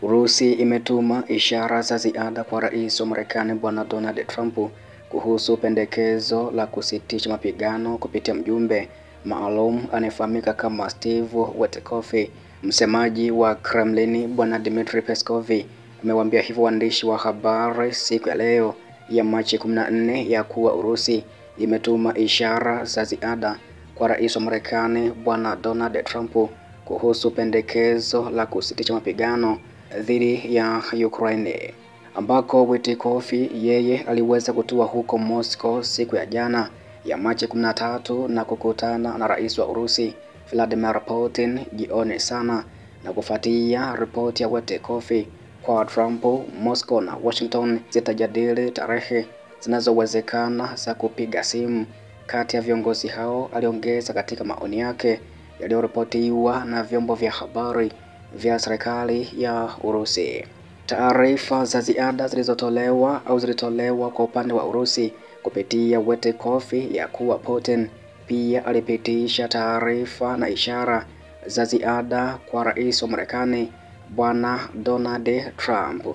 Urusi imetuma ishara za ziada kwa rais wa Marekani Bwana Donald Trump kuhusu pendekezo la kusitisha mapigano kupitia mjumbe maalum anayefahamika kama Steve Witkoff. Msemaji wa Kremlin Bwana Dmitry Peskov amewaambia hivyo waandishi wa habari siku ya leo ya Machi 14 ya kuwa Urusi imetuma ishara za ziada kwa rais wa Marekani Bwana Donald Trump kuhusu pendekezo la kusitisha mapigano dhidi ya Ukraine, ambako Witkoff yeye aliweza kutua huko Moscow siku ya jana ya Machi 13 na kukutana na rais wa Urusi Vladimir Putin jioni sana, na kufuatia ripoti ya Witkoff kwa Trump, Moscow na Washington zitajadili tarehe zinazowezekana za kupiga simu kati ya viongozi hao, aliongeza katika maoni yake yaliyoripotiwa na vyombo vya habari vya serikali ya Urusi. Taarifa za ziada zilitolewa kwa upande wa Urusi kupitia Witkoff ya kuwa Putin pia alipitisha taarifa na ishara za ziada kwa rais wa Marekani Bwana Donald Trump.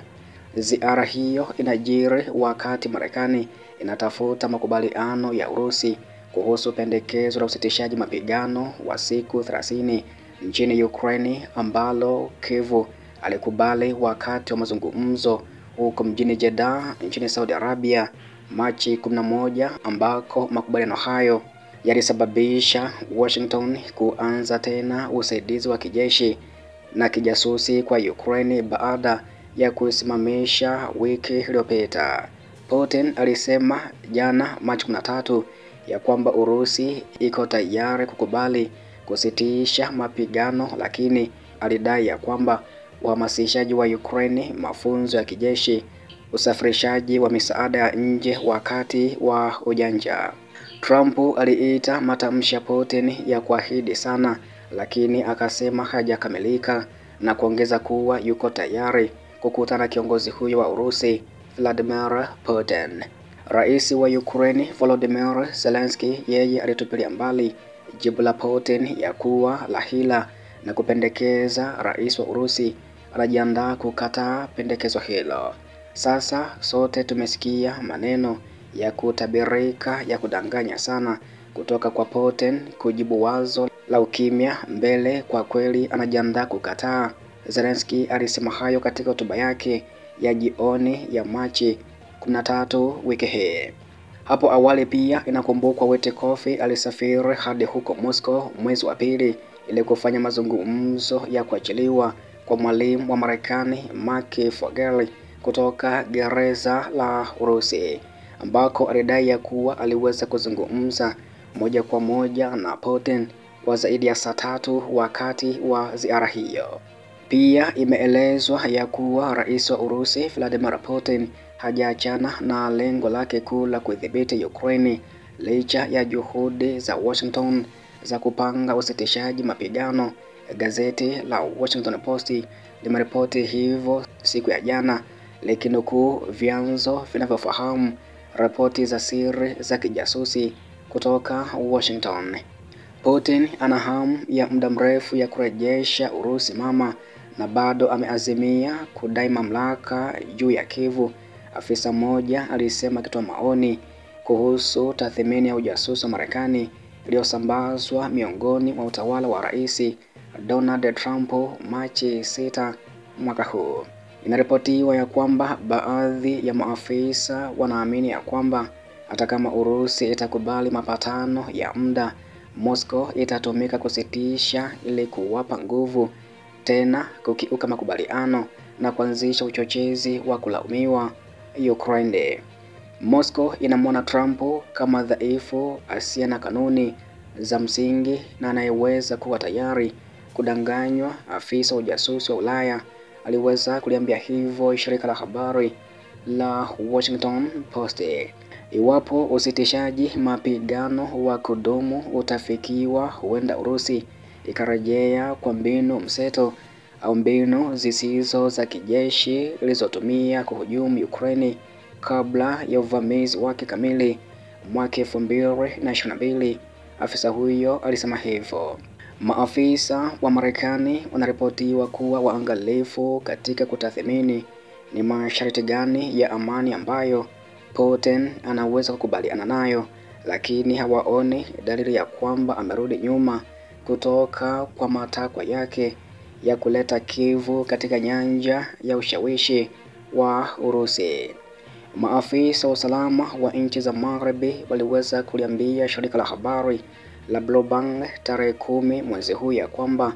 Ziara hiyo inajiri wakati Marekani inatafuta makubaliano ya Urusi kuhusu pendekezo la usitishaji mapigano wa siku 30 nchini Ukraine ambalo Kiev alikubali wakati wa mazungumzo huko mjini Jeddah nchini Saudi Arabia Machi 11, ambako makubaliano hayo yalisababisha Washington kuanza tena usaidizi wa kijeshi na kijasusi kwa Ukraine baada ya kusimamisha wiki iliyopita. Putin alisema jana Machi 13 ya kwamba Urusi iko tayari kukubali kusitisha mapigano, lakini alidai ya kwamba uhamasishaji wa Ukraine, mafunzo ya kijeshi, usafirishaji wa misaada ya nje wakati wa ujanja. Trump aliita matamshi ya Putin ya kuahidi sana, lakini akasema hajakamilika na kuongeza kuwa yuko tayari kukutana na kiongozi huyo wa Urusi Vladimir Putin. Rais wa Ukraine Volodymyr Zelensky yeye alitupilia mbali jibu la Putin ya kuwa la hila na kupendekeza rais wa Urusi anajiandaa kukataa pendekezo hilo. Sasa sote tumesikia maneno ya kutabirika ya kudanganya sana kutoka kwa Putin kujibu wazo la ukimya mbele, kwa kweli anajiandaa kukataa. Zelensky alisema hayo katika hotuba yake ya jioni ya Machi 13 wiki hii. Hapo awali pia inakumbukwa Witkoff alisafiri hadi huko Moscow mwezi wa pili ili kufanya mazungumzo ya kuachiliwa kwa mwalimu wa Marekani Mark Fogel kutoka gereza la Urusi, ambako alidai ya kuwa aliweza kuzungumza moja kwa moja na Putin kwa zaidi ya saa 3 wakati wa ziara hiyo. Pia imeelezwa ya kuwa rais wa Urusi Vladimir Putin hajaachana na lengo lake kuu la kudhibiti Ukraine licha ya juhudi za Washington za kupanga usitishaji mapigano. Gazeti la Washington Post limeripoti hivyo siku ya jana likinukuu vyanzo vinavyofahamu ripoti za siri za kijasusi kutoka Washington. Putin ana hamu ya muda mrefu ya kurejesha Urusi mama na bado ameazimia kudai mamlaka juu ya Kiev, afisa mmoja alisema akitoa maoni kuhusu tathmini ya ujasusi wa Marekani iliyosambazwa miongoni mwa utawala wa Rais Donald Trump Machi 6 mwaka huu. Inaripotiwa ya kwamba baadhi ya maafisa wanaamini ya kwamba hata kama Urusi itakubali mapatano ya muda, Moscow itatumika kusitisha ili kuwapa nguvu tena kukiuka makubaliano na kuanzisha uchochezi wa kulaumiwa Ukraine. Moscow inamwona Trump kama dhaifu, asiye na kanuni za msingi na anayeweza kuwa tayari kudanganywa. Afisa wa ujasusi wa Ulaya aliweza kuliambia hivyo shirika la habari la Washington Post. Iwapo usitishaji mapigano wa kudumu utafikiwa, huenda Urusi ikarejea kwa mbinu mseto au mbinu zisizo za kijeshi ilizotumia kuhujumu Ukraine kabla ya uvamizi wake kamili mwaka 2022. Afisa huyo alisema hivyo. Maafisa wa Marekani wanaripotiwa kuwa waangalifu katika kutathmini ni masharti gani ya amani ambayo Putin anaweza kukubaliana nayo, lakini hawaoni dalili ya kwamba amerudi nyuma kutoka kwa matakwa yake ya kuleta Kiev katika nyanja ya ushawishi wa Urusi. Maafisa wa usalama wa nchi za Magharibi waliweza kuliambia shirika la habari la Bloomberg tarehe 10 mwezi huu ya kwamba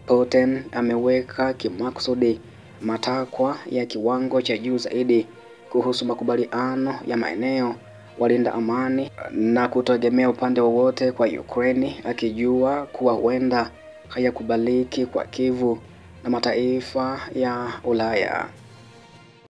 Putin ameweka kimakusudi matakwa ya kiwango cha juu zaidi kuhusu makubaliano ya maeneo, walinda amani na kutegemea upande wowote kwa Ukraine, akijua kuwa huenda hayakubaliki kwa Kiev na mataifa ya Ulaya.